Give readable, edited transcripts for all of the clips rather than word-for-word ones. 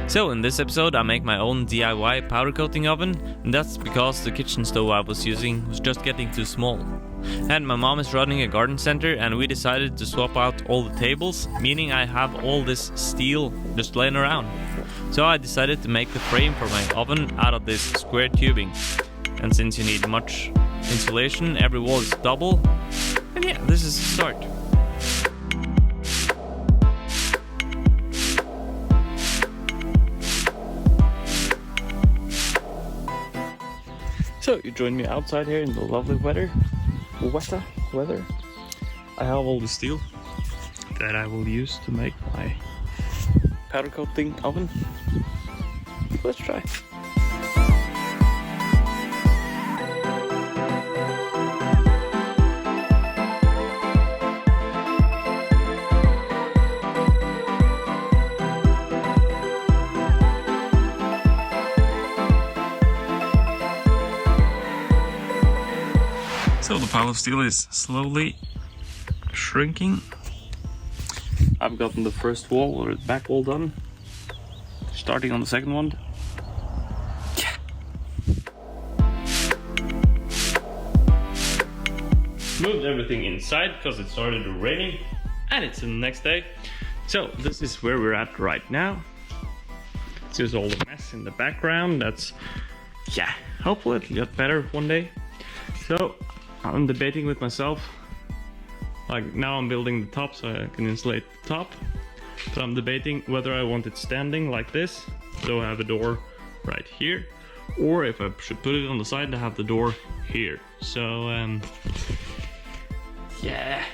So in this episode I make my own DIY powder coating oven, and that's because the kitchen stove I was using was just getting too small. And my mom is running a garden center and we decided to swap out all the tables, meaning I have all this steel just laying around. So I decided to make the frame for my oven out of this square tubing. And since you need much insulation, every wall is double. And yeah, this is the start. So you join me outside here in the lovely weather. I have all the steel that I will use to make my powder coating oven. Let's try. So the pile of steel is slowly shrinking. I've gotten the first wall or the back wall done. Starting on the second one. Yeah. Moved everything inside because it started raining and it's the next day. So this is where we're at right now. This is all the mess in the background. That's, yeah, hopefully it'll get better one day. So I'm debating with myself. Like now I'm building the top so I can insulate the top. But I'm debating whether I want it standing like this, so I have a door right here, or if I should put it on the side to have the door here. So yeah.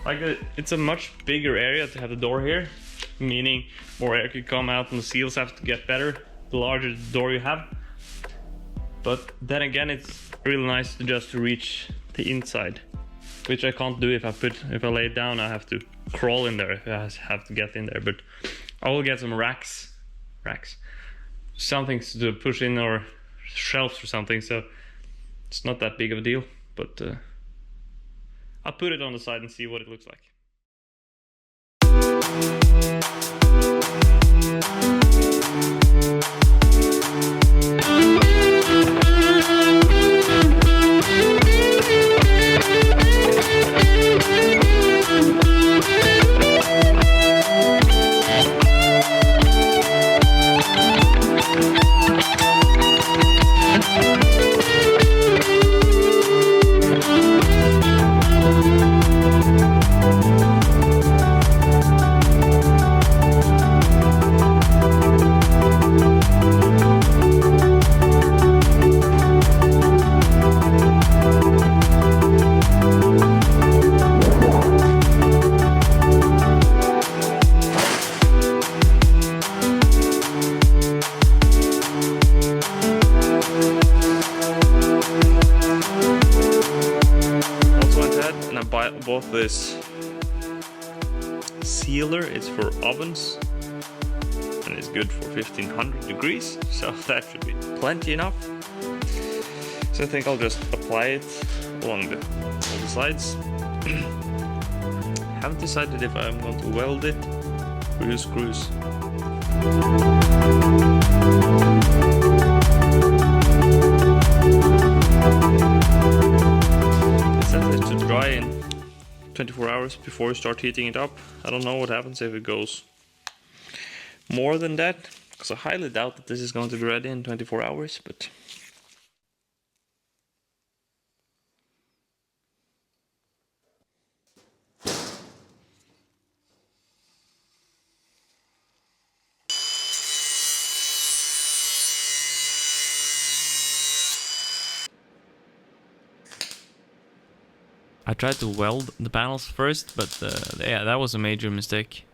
Like it's a much bigger area to have the door here, meaning more air could come out and the seals have to get better the larger the door you have. But then again, it's really nice to just reach the inside, which I can't do if I lay it down. I have to crawl in there if I have to get in there. But I will get some racks, something to push in, or shelves or something. So it's not that big of a deal. But I'll put it on the side and see what it looks like. Bought this sealer. It's for ovens and it's good for 1500 degrees, so that should be plenty enough. So I think I'll just apply it along all the sides. Haven't decided if I'm going to weld it or use screws. It says it should dry in 24 hours before you start heating it up. I don't know what happens if it goes more than that, because I highly doubt that this is going to be ready in 24 hours, but I tried to weld the panels first, but yeah, that was a major mistake.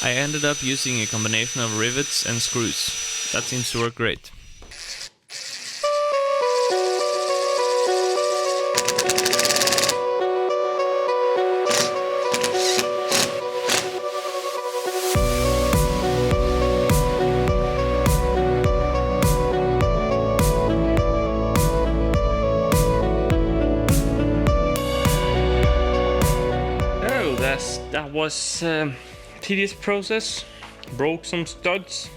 I ended up using a combination of rivets and screws. That seems to work great. that was tedious process. Broke some studs,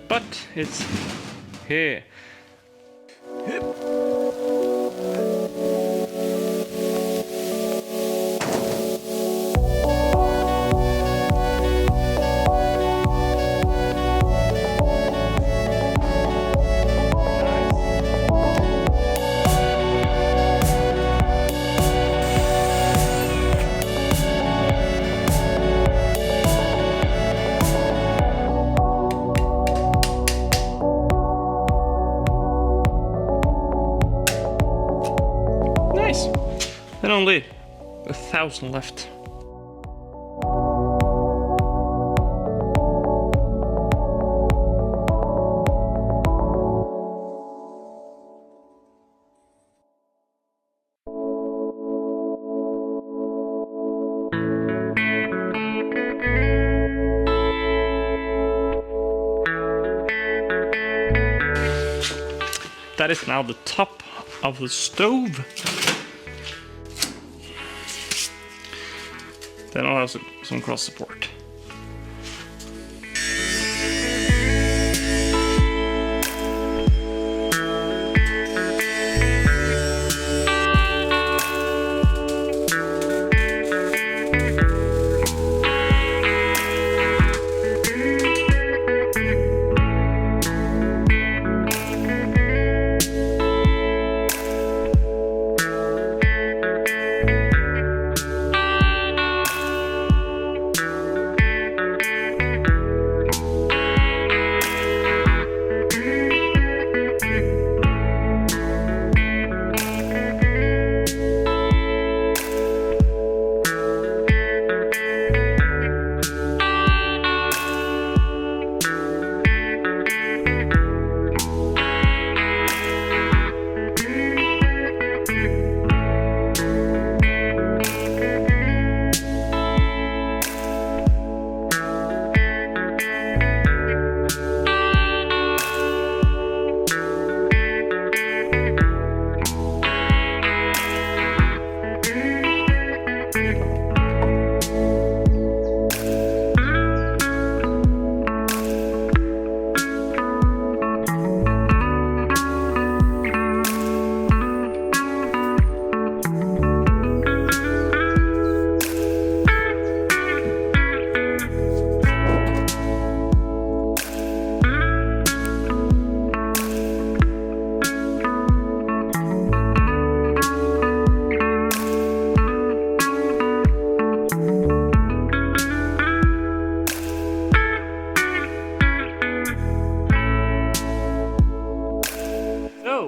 but it's here. And only 1,000 left. That is now the top of the stove. Then I'll have some cross support.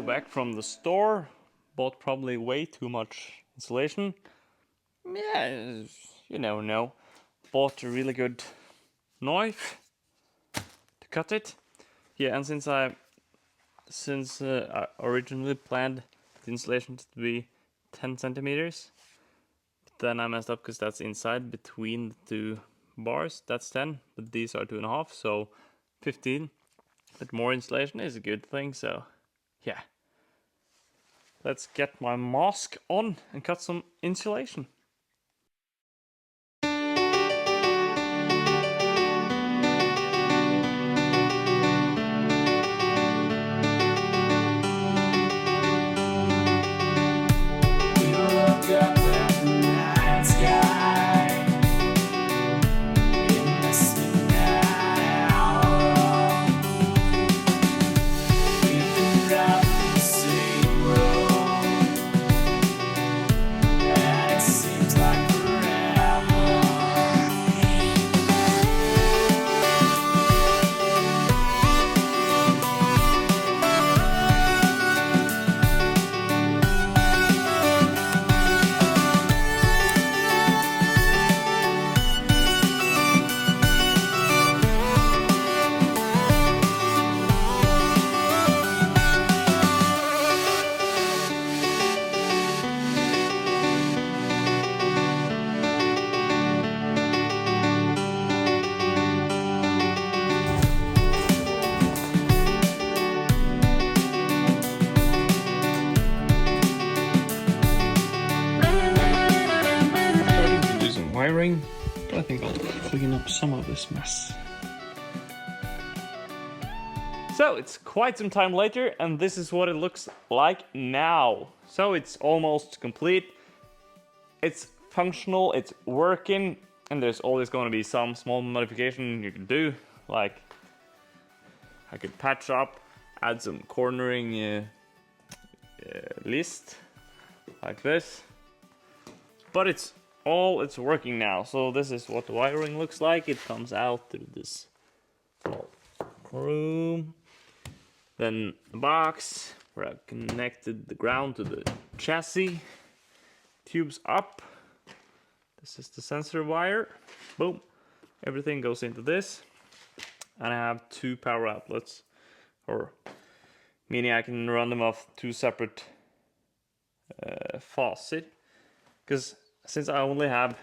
Back from the store, bought probably way too much insulation. Yeah, you never know. Bought a really good knife to cut it. Yeah, and since I originally planned the insulation to be 10 centimeters, then I messed up because that's inside between the two bars. That's 10, but these are 2.5, so 15. But more insulation is a good thing, so yeah. Let's get my mask on and cut some insulation. See wiring, but I think I'll clean up some of this mess. So it's quite some time later, and this is what it looks like now. So it's almost complete. It's functional, it's working, and there's always going to be some small modification you can do, like I could patch up, add some cornering list like this, but it's working now. So this is what the wiring looks like. It comes out through this small room, then the box where I connected the ground to the chassis, tubes up. This is the sensor wire. Boom, everything goes into this, and I have 2 power outlets, or meaning I can run them off 2 separate faucets, because since I only have, I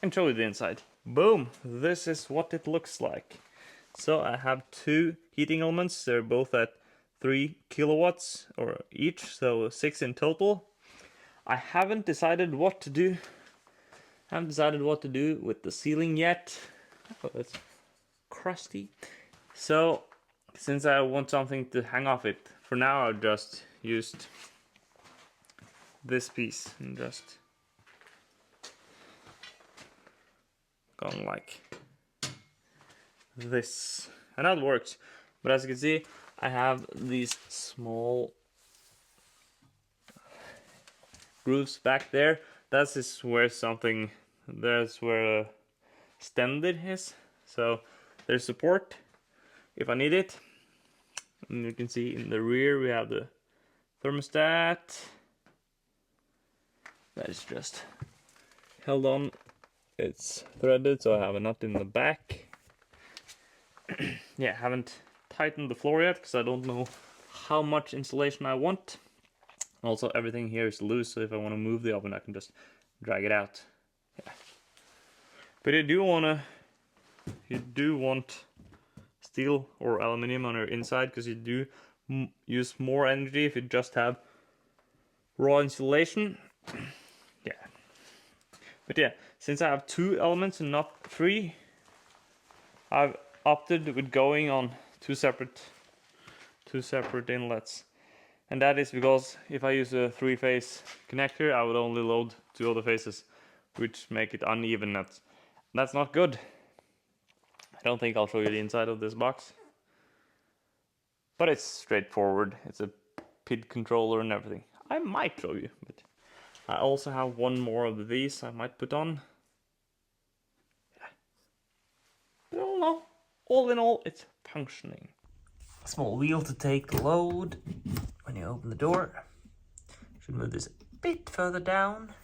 can show you the inside. Boom, this is what it looks like. So I have 2 heating elements. They're both at 3 kilowatts or each, so 6 in total. I haven't decided what to do. With the ceiling yet. Oh, it's crusty. So since I want something to hang off it, for now I've just used this piece and just gone like this, and that works. But as you can see, I have these small grooves back there. That's where a standard is. So there's support if I need it. And you can see in the rear we have the thermostat. That is just held on. It's threaded, so I have a nut in the back. Yeah, haven't tightened the floor yet because I don't know how much insulation I want. Also, everything here is loose, so if I want to move the oven, I can just drag it out. Yeah. But you do want steel or aluminum on your inside, because you do use more energy if you just have raw insulation. Yeah. But yeah, since I have 2 elements and not 3, I've opted with going on 2 separate inlets. And that is because if I use a 3-phase connector, I would only load 2 other phases, which make it uneven. That's not good. I don't think I'll show you the inside of this box, but it's straightforward. It's a PID controller and everything. I might show you, but I also have 1 more of these I might put on. Yeah. But I don't know. All in all, it's functioning. A small wheel to take the load when you open the door. Should move this a bit further down.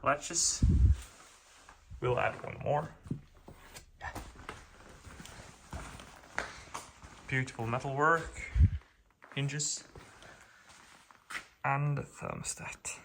Latches. We'll add 1 more. Yeah. Beautiful metalwork, hinges, and a thermostat.